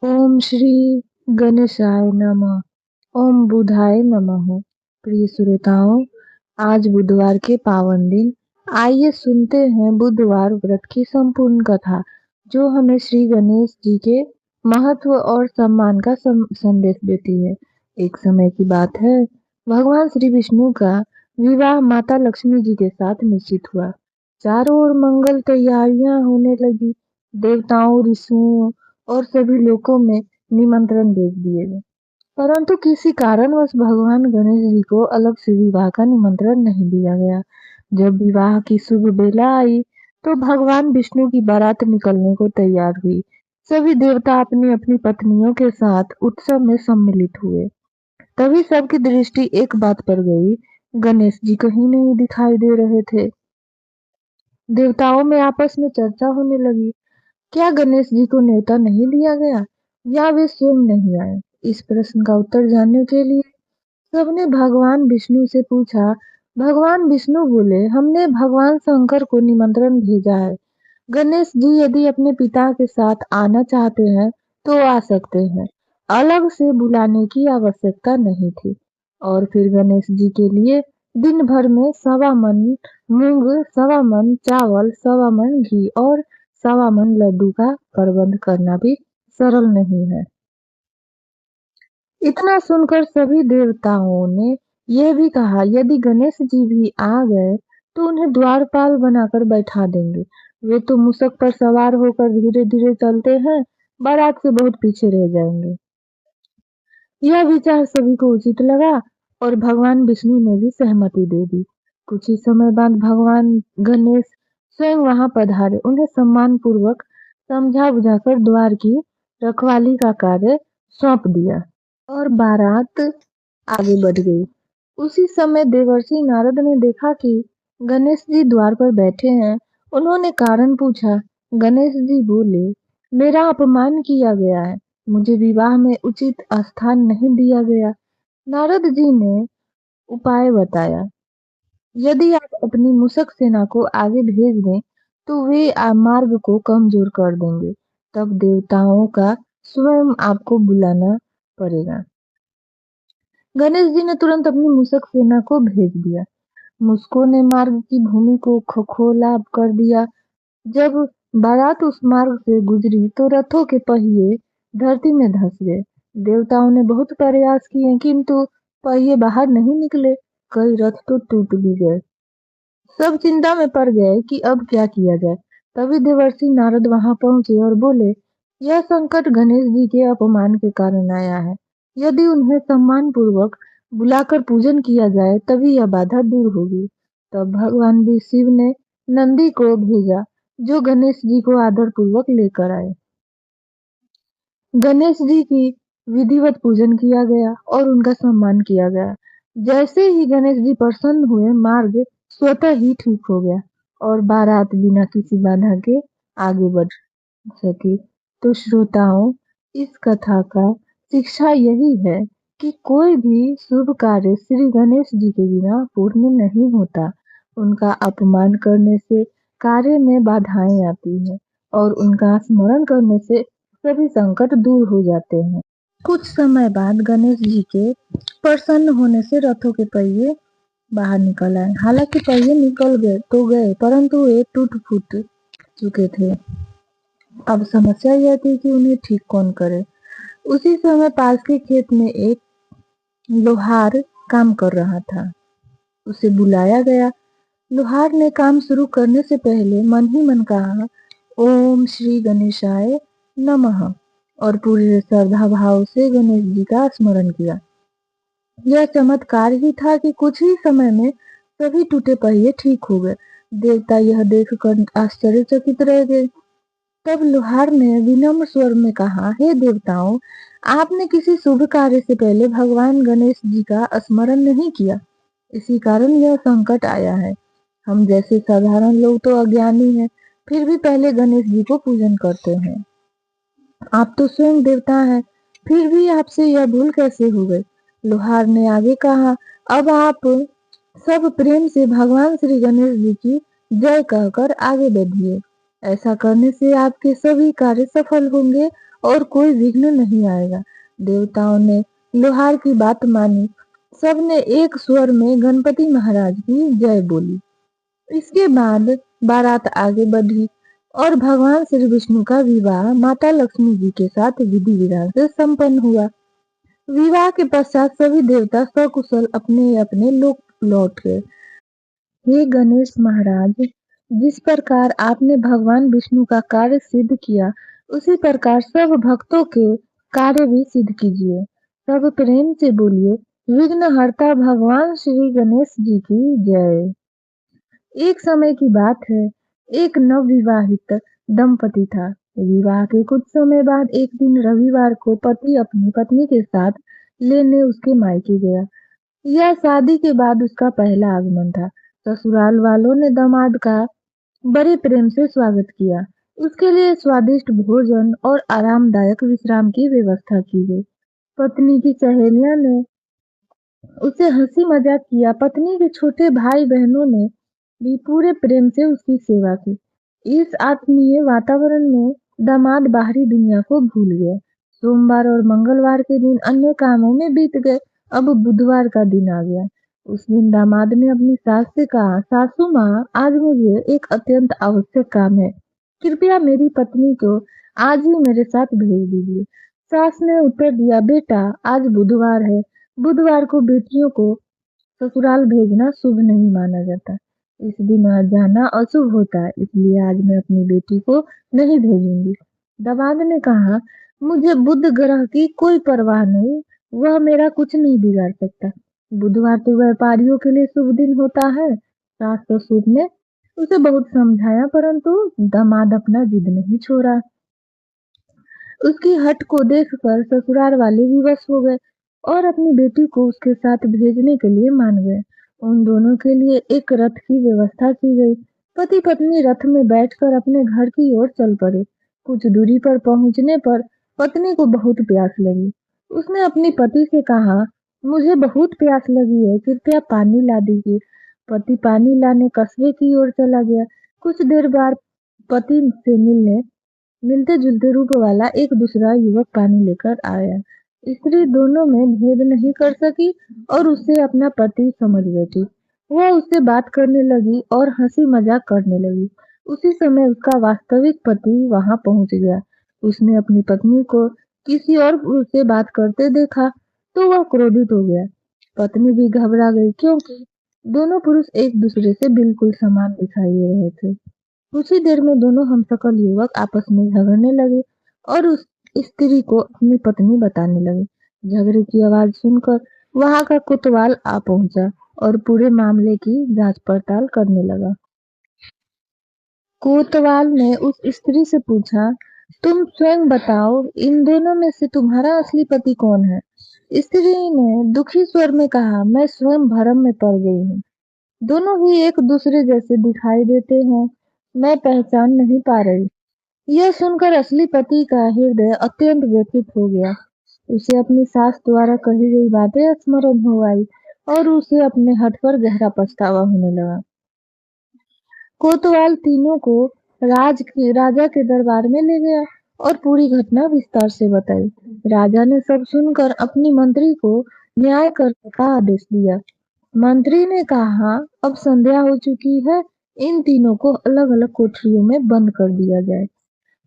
ओम श्री गणेशाय नमः। ओम बुधाय नमः। प्रिय श्रोताओं, आज बुधवार के पावन दिन, आइए सुनते हैं बुधवार व्रत की संपूर्ण कथा, जो हमें श्री गणेश जी के महत्व और सम्मान का संदेश देती है। एक समय की बात है, भगवान श्री विष्णु का विवाह माता लक्ष्मी जी के साथ निश्चित हुआ। चारों ओर मंगल तैयारियां होने लगी। देवताओं, ऋषियों और सभी लोगों में निमंत्रण भेज दिए गए, परंतु किसी कारणवश भगवान गणेश जी को अलग से विवाह का निमंत्रण नहीं दिया गया। जब विवाह की शुभ बेला आई, तो भगवान विष्णु की बारात निकलने को तैयार हुई। सभी देवता अपनी अपनी पत्नियों के साथ उत्सव में सम्मिलित हुए। तभी सबकी दृष्टि एक बात पर गई। गणेश जी कहीं नहीं दिखाई दे रहे थे। देवताओं में आपस में चर्चा होने लगी। क्या गणेश जी को न्योता नहीं दिया गया, या वे स्वयं नहीं आए? इस प्रश्न का उत्तर जानने के लिए सबने भगवान विष्णु से पूछा। भगवान विष्णु बोले, हमने भगवान शंकर को निमंत्रण भेजा है। गणेश जी यदि अपने पिता के साथ आना चाहते हैं तो आ सकते हैं। अलग से बुलाने की आवश्यकता नहीं थी। और फिर गणेश जी के लिए दिन भर में 1.25 मन मूंग, 1.25 मन चावल, 1.25 मन घी और 1.25 मन लड्डू का प्रबंध करना भी सरल नहीं है। इतना सुनकर सभी देवताओं ने यह भी कहा, यदि गणेश जी भी आ गए तो उन्हें द्वारपाल बनाकर बैठा देंगे। वे तो मूषक पर सवार होकर धीरे धीरे चलते हैं, बारात से बहुत पीछे रह जाएंगे। यह विचार सभी को उचित लगा और भगवान विष्णु ने भी सहमति दे दी। कुछ ही समय बाद भगवान गणेश स्वयं वहां पधारे। उन्हें सम्मान पूर्वक समझा बुझाकर द्वार की रखवाली का कार्य सौंप दिया और बारात आगे बढ़ गई। उसी समय देवर्षि नारद ने देखा कि गणेश जी द्वार पर बैठे हैं। उन्होंने कारण पूछा। गणेश जी बोले, मेरा अपमान किया गया है। मुझे विवाह में उचित स्थान नहीं दिया गया। नारद जी ने उपाय बताया। यदि आप अपनी मूषक सेना को आगे भेज दें, तो वे मार्ग को कमजोर कर देंगे। तब देवताओं का स्वयं आपको बुलाना पड़ेगा। गणेश जी ने तुरंत अपनी मूषक सेना को भेज दिया। मूषकों ने मार्ग की भूमि को खोखोला कर दिया। जब बारात उस मार्ग से गुजरी तो रथों के पहिए धरती में धंस गए। देवताओं ने बहुत प्रयास किए, किंतु पहिए बाहर नहीं निकले। कई रथ तो टूट भी गए। सब चिंता में पड़ गए कि अब क्या किया जाए। तभी देवर्षि नारद वहां पहुंचे और बोले, यह संकट गणेश जी के अपमान के कारण आया है। यदि उन्हें सम्मान पूर्वक बुलाकर पूजन किया जाए, तभी यह बाधा दूर होगी। तब भगवान भी शिव ने नंदी को भेजा, जो गणेश जी को आदर पूर्वक लेकर आए। गणेश जी की विधिवत पूजन किया गया और उनका सम्मान किया गया। जैसे ही गणेश जी प्रसन्न हुए, मार्ग स्वतः ही ठीक हो गया और बारात बिना किसी बाधा के आगे बढ़ सकी। तो श्रोताओं, इस कथा का शिक्षा यही है कि कोई भी शुभ कार्य श्री गणेश जी के बिना पूर्ण नहीं होता। उनका अपमान करने से कार्य में बाधाएं आती हैं और उनका स्मरण करने से सभी संकट दूर हो जाते हैं। कुछ समय बाद गणेश जी के प्रसन्न होने से रथों के पहिए बाहर निकल आए। हालांकि पहिए निकल गए तो गए, परंतु वे टूट फूट चुके थे। अब समस्या यह थी कि उन्हें ठीक कौन करे। उसी समय पास के खेत में एक लोहार काम कर रहा था। उसे बुलाया गया। लोहार ने काम शुरू करने से पहले मन ही मन कहा, ओम श्री गणेशाय नमः, और पूरे श्रद्धा भाव से गणेश जी का स्मरण किया। यह चमत्कार ही था कि कुछ ही समय में सभी टूटे पहिए ठीक हो गए। देवता यह देखकर आश्चर्यचकित रह गए। तब लोहार ने विनम्र स्वर में कहा, हे देवताओं, आपने किसी शुभ कार्य से पहले भगवान गणेश जी का स्मरण नहीं किया। इसी कारण यह संकट आया है। हम जैसे साधारण लोग तो अज्ञानी हैं, फिर भी पहले गणेश जी को पूजन करते हैं। आप तो स्वयं देवता हैं, फिर भी आपसे यह भूल कैसे हो गई? लोहार ने आगे कहा, अब आप सब प्रेम से भगवान श्री गणेश जी की जय कहकर आगे बढ़िए। ऐसा करने से आपके सभी कार्य सफल होंगे और कोई विघ्न नहीं आएगा। देवताओं ने लोहार की बात मानी। सबने एक स्वर में गणपति महाराज की जय बोली। इसके बाद बारात आगे बढ़ी और भगवान श्री विष्णु का विवाह माता लक्ष्मी जी के साथ विधि विधान से संपन्न हुआ। विवाह के पश्चात सभी देवता सकुशल अपने अपने लोक लौट गए। हे गणेश महाराज, जिस प्रकार आपने भगवान विष्णु का कार्य सिद्ध किया, उसी प्रकार सब भक्तों के कार्य भी सिद्ध कीजिए। सब प्रेम से बोलिए, विघ्नहर्ता भगवान श्री गणेश जी की जय। एक समय की बात है, एक नवविवाहित दंपति था। विवाह के कुछ समय बाद एक दिन रविवार को पति अपनी पत्नी के साथ लेने उसके मायके गया। यह शादी के बाद उसका पहला आगमन था। ससुराल वालों ने दामाद का बड़े प्रेम से स्वागत किया। उसके लिए स्वादिष्ट भोजन और आरामदायक विश्राम की व्यवस्था की गई। पत्नी की सहेलियों ने उसे हंसी मजाक किया। पत्नी के छोटे भाई बहनों ने भी पूरे प्रेम से उसकी सेवा की। इस आत्मीय वातावरण में दामाद बाहरी दुनिया को भूल गया। सोमवार और मंगलवार के दिन अन्य कामों में बीत गए। अब बुधवार का दिन आ गया। उस दिन दामाद ने अपनी सास से कहा, सासू माँ, आज मुझे एक अत्यंत आवश्यक काम है। कृपया मेरी पत्नी को आज ही मेरे साथ भेज दीजिए। सास ने उत्तर दिया, बेटा, आज बुधवार है। बुधवार को बेटियों को ससुराल भेजना शुभ नहीं माना जाता। इस दिन आज जाना अशुभ होता है, इसलिए आज मैं अपनी बेटी को नहीं भेजूंगी। दामाद ने कहा, मुझे बुध ग्रह की कोई परवाह नहीं, वह मेरा कुछ नहीं बिगाड़ सकता। बुधवार तो व्यापारियों के लिए शुभ दिन होता है। सास ससुर ने उसे बहुत समझाया, परंतु दामाद अपना जिद नहीं छोड़ा। उसकी हट को देखकर ससुराल वाले विवश हो गए और अपनी बेटी को उसके साथ भेजने के लिए मान गए। उन दोनों के लिए एक रथ की व्यवस्था की गई। पति पत्नी रथ में बैठकर अपने घर की ओर चल पड़े। कुछ दूरी पर पहुंचने पर पत्नी को बहुत प्यास लगी। उसने अपनी पति से कहा, मुझे बहुत प्यास लगी है, कृपया पानी ला दीजिए। पति पानी लाने कस्बे की ओर चला गया। कुछ देर बाद पति से मिलते जुलते रूप वाला एक दूसरा युवक पानी लेकर आया। स्त्री दोनों में भेद नहीं कर सकी और उसे अपना पति समझ बैठी। वह उससे बात करने लगी और हंसी मजाक करने लगी। उसी समय उसका वास्तविक पति वहां पहुंच गया। उसने अपनी पत्नी को किसी और पुरुष से बात करते देखा तो वह क्रोधित हो गया। पत्नी भी घबरा गई, क्योंकि दोनों पुरुष एक दूसरे से बिल्कुल समान दिखाई दे रहे थे। कुछ ही देर में दोनों हमशक्ल युवक आपस में झगड़ने लगे और उस स्त्री को अपनी पत्नी बताने लगे। झगड़े की आवाज सुनकर वहां का कोतवाल आ पहुंचा और पूरे मामले की जांच पड़ताल करने लगा। कोतवाल ने उस स्त्री से पूछा, तुम स्वयं बताओ, इन दोनों में से तुम्हारा असली पति कौन है? स्त्री ने दुखी स्वर में कहा, मैं स्वयं भ्रम में पड़ गई हूँ। दोनों ही एक दूसरे जैसे दिखाई देते हैं, मैं पहचान नहीं पा रही। यह सुनकर असली पति का हृदय अत्यंत व्यथित हो गया। उसे अपनी सास द्वारा कही गई बातें स्मरण हो आई और उसे अपने हठ पर गहरा पछतावा होने लगा। कोतवाल तीनों को राजा के दरबार में ले गया और पूरी घटना विस्तार से बताई। राजा ने सब सुनकर अपनी मंत्री को न्याय करने का आदेश दिया। मंत्री ने कहा, अब संध्या हो चुकी है, इन तीनों को अलग अलग कोठरियों में बंद कर दिया जाए।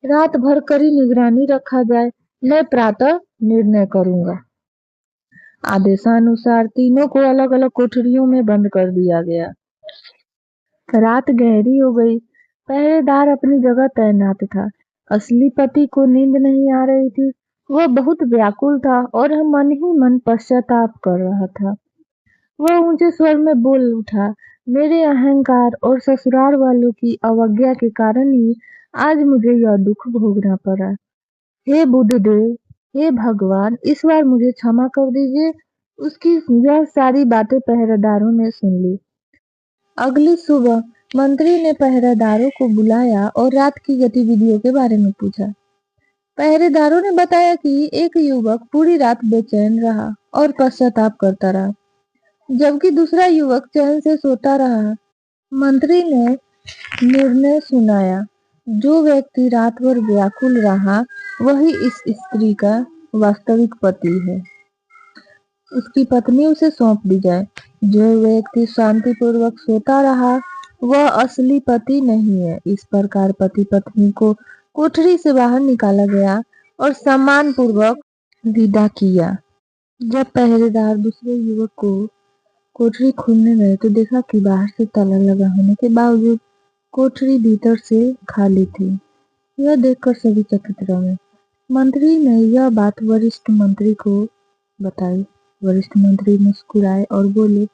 रात भर कड़ी निगरानी रखा जाए, मैं प्रातः निर्णय करूंगा। आदेशानुसार तीनों को अलग अलग कोठरियों में बंद कर दिया गया। रात गहरी हो गई। पहरेदार अपनी जगह तैनात था। असली पति को नींद नहीं आ रही थी। वह बहुत व्याकुल था और मन ही मन पश्चाताप कर रहा था। वह ऊंचे स्वर में बोल उठा, मेरे अहंकार और ससुराल वालों की अवज्ञा के कारण ही आज मुझे यह दुख भोगना पड़ा। हे बुद्धदेव, हे भगवान, इस बार मुझे क्षमा कर दीजिए। उसकी यह सारी बातें पहरेदारों ने सुन ली। अगली सुबह मंत्री ने पहरेदारों को बुलाया और रात की गतिविधियों के बारे में पूछा। पहरेदारों ने बताया कि एक युवक पूरी रात बेचैन रहा और पश्चाताप करता रहा, जबकि दूसरा युवक चैन से सोता रहा। मंत्री ने निर्णय सुनाया, जो व्यक्ति रात भर व्याकुल रहा वही इस स्त्री का वास्तविक पति है। उसकी पत्नी उसे सौंप दी जाए। जो व्यक्ति शांतिपूर्वक सोता रहा वह असली पति नहीं है। इस प्रकार पति पत्नी को कोठरी से बाहर निकाला गया और सम्मान पूर्वक विदा किया। जब पहरेदार दूसरे युवक को कोठरी खोलने गए तो देखा कि बाहर से ताला लगा होने के बावजूद कोठरी भीतर से खाली थी। यह देखकर सभी चकित रह गए। मंत्री ने यह बात वरिष्ठ मंत्री को बताई। वरिष्ठ मंत्री मुस्कुराए और बोले,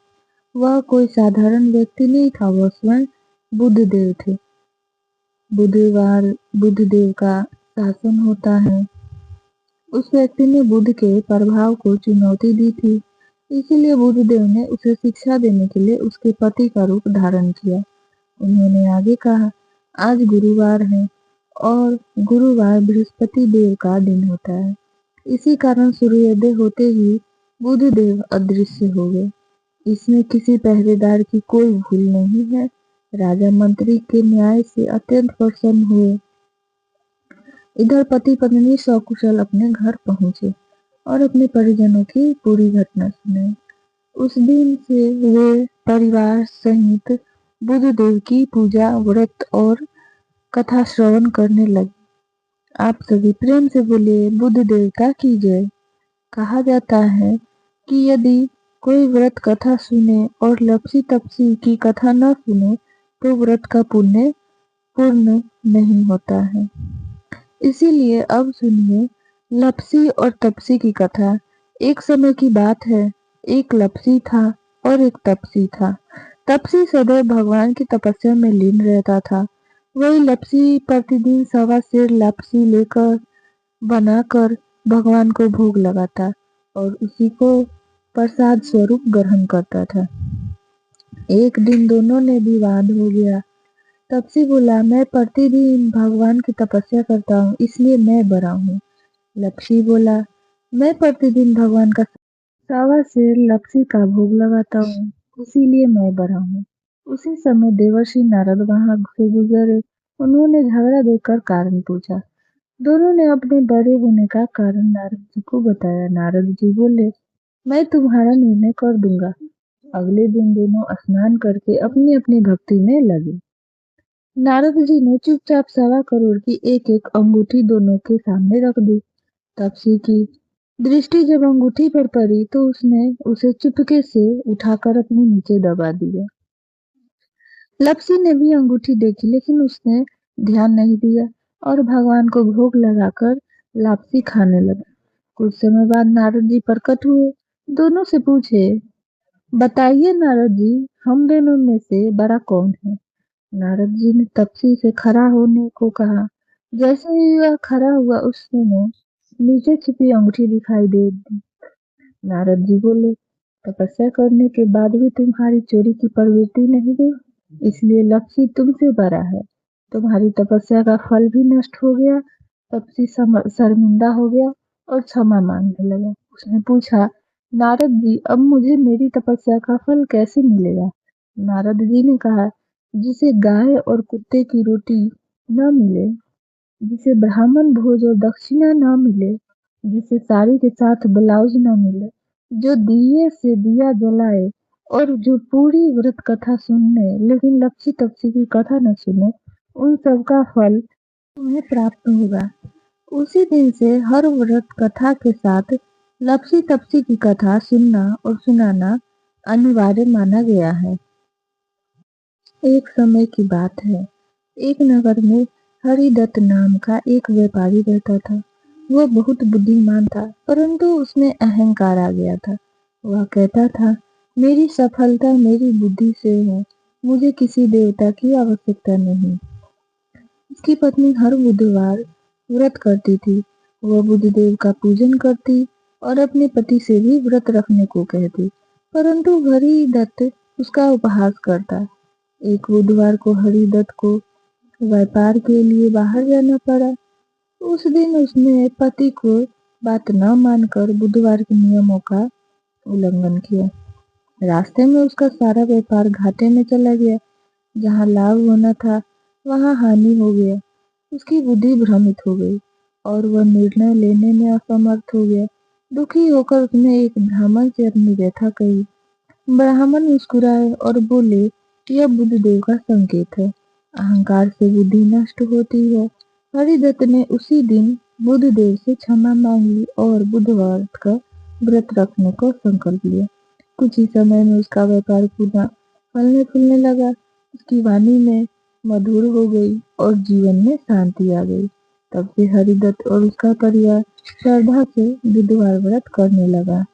वह कोई साधारण व्यक्ति नहीं था, वह स्वयं बुद्धदेव थे। बुधवार बुद्धदेव का शासन होता है। उस व्यक्ति ने बुद्ध के प्रभाव को चुनौती दी थी, इसीलिए बुद्धदेव ने उसे शिक्षा देने के लिए उसके पति का रूप धारण किया। उन्होंने आगे कहा, आज गुरुवार है और गुरुवार बृहस्पति देव का दिन होता है। इसी कारण सूर्योदय होते ही बुधदेव अदृश्य हो गए। इसमें किसी पहरेदार की कोई भूल नहीं है। राजा मंत्री के न्याय से अत्यंत प्रसन्न हुए। इधर पति पत्नी सकुशल अपने घर पहुंचे और अपने परिजनों की पूरी घटना सुनाई। उस दिन से वे परिवार सहित बुधदेव की पूजा, व्रत और कथा श्रवण करने लगे। आप सभी प्रेम से बोलिए, बुद्ध देवता की जय। कहा जाता है कि यदि कोई व्रत कथा सुने और लपसी तपसी की कथा न सुने तो व्रत का पुण्य पूर्ण नहीं होता है। इसीलिए अब सुनिए लपसी और तपसी की कथा। एक समय की बात है, एक लपसी था और एक तपसी था। तपसी सदैव भगवान की तपस्या में लीन रहता था। वही लपसी प्रतिदिन 1.25 सेर लपसी लेकर बनाकर भगवान को भोग लगाता और उसी को प्रसाद स्वरूप ग्रहण करता था। एक दिन दोनों में विवाद हो गया। तपसी बोला, मैं प्रतिदिन भगवान की तपस्या करता हूँ, इसलिए मैं बड़ा हूँ। लपसी बोला, मैं प्रतिदिन भगवान का 1.25 सेर लपसी का भोग लगाता हूँ, इसीलिए मैं बड़ा हूँ। उसी समय देवर्षि नारद वहां से गुजरे। उन्होंने झगड़ा देखकर कारण पूछा। दोनों ने अपने बड़े होने का कारण नारद जी को बताया। नारद जी बोले, मैं तुम्हारा निर्णय कर दूंगा। अगले दिन दोनों स्नान करके अपनी अपनी भक्ति में लगे। नारद जी ने चुपचाप 1.25 करोड़ की एक एक अंगूठी दोनों के सामने रख दी। तपसी की दृष्टि जब अंगूठी पर पड़ी तो उसने उसे चुपके से उठाकर अपने नीचे दबा दिया। लपसी ने भी अंगूठी देखी लेकिन उसने ध्यान नहीं दिया और भगवान को भोग लगाकर लापसी खाने लगा। कुछ समय बाद नारद जी प्रकट हुए। दोनों से पूछे, बताइए नारद जी, हम दोनों में से बड़ा कौन है? नारद जी ने तपसी से खड़ा होने को कहा। जैसे ही वह खड़ा हुआ उसने नीचे छिपी अंगूठी दिखाई दे दी। नारद जी बोले, तपस्या करने के बाद भी तुम्हारी चोरी की प्रवृत्ति नहीं गई, इसलिए लक्ष्य तुमसे बड़ा है। तुम्हारी तपस्या का फल भी नष्ट हो गया। तपसी शर्मिंदा हो गया और क्षमा मांगने लगा। उसने पूछा, नारद जी, अब मुझे मेरी तपस्या का फल कैसे मिलेगा? नारद जी ने कहा, जिसे गाय और कुत्ते की रोटी न मिले, जिसे ब्राह्मण भोज और दक्षिणा न मिले, जिसे साड़ी के साथ ब्लाउज न मिले, जो दिए से दिया जलाए और जो पूरी व्रत कथा सुनने लेकिन लपसी तपसी की कथा न सुने, उन सब का फल तुम्हें प्राप्त होगा। उसी दिन से हर व्रत कथा के साथ लपसी तपसी की कथा सुनना और सुनाना अनिवार्य माना गया है। एक समय की बात है, एक नगर में हरिदत्त नाम का एक व्यापारी रहता था। वह बहुत बुद्धिमान था, परंतु उसमें अहंकार आ गया था। वह कहता था, मेरी सफलता मेरी बुद्धि से है, मुझे किसी देवता की आवश्यकता नहीं। उसकी पत्नी हर बुधवार व्रत करती थी। वह बुद्धदेव का पूजन करती और अपने पति से भी व्रत रखने को कहती, परंतु हरिदत्त उसका उपहास करता। एक बुधवार को हरिदत्त को व्यापार के लिए बाहर जाना पड़ा। उस दिन उसने पति को बात न मानकर बुधवार के नियमों का उल्लंघन किया। रास्ते में उसका सारा व्यापार घाटे में चला गया। जहाँ लाभ होना था वहाँ हानि हो गया। उसकी बुद्धि भ्रमित हो गई और वह निर्णय लेने में असमर्थ हो गया। दुखी होकर उसने एक ब्राह्मण से अपनी व्यथा कही। ब्राह्मण मुस्कुराए और बोले, यह बुद्धदेव का संकेत है। अहंकार से बुद्धि नष्ट होती है। हरिदत्त ने उसी दिन बुद्धदेव से क्षमा मांगी और बुधवार का व्रत रखने का संकल्प लिया। कुछ ही समय में उसका व्यापार पुनः फलने फूलने लगा। उसकी वाणी में मधुर हो गई और जीवन में शांति आ गई। तब से हरिदत्त और उसका परिवार श्रद्धा से बुधवार व्रत करने लगा।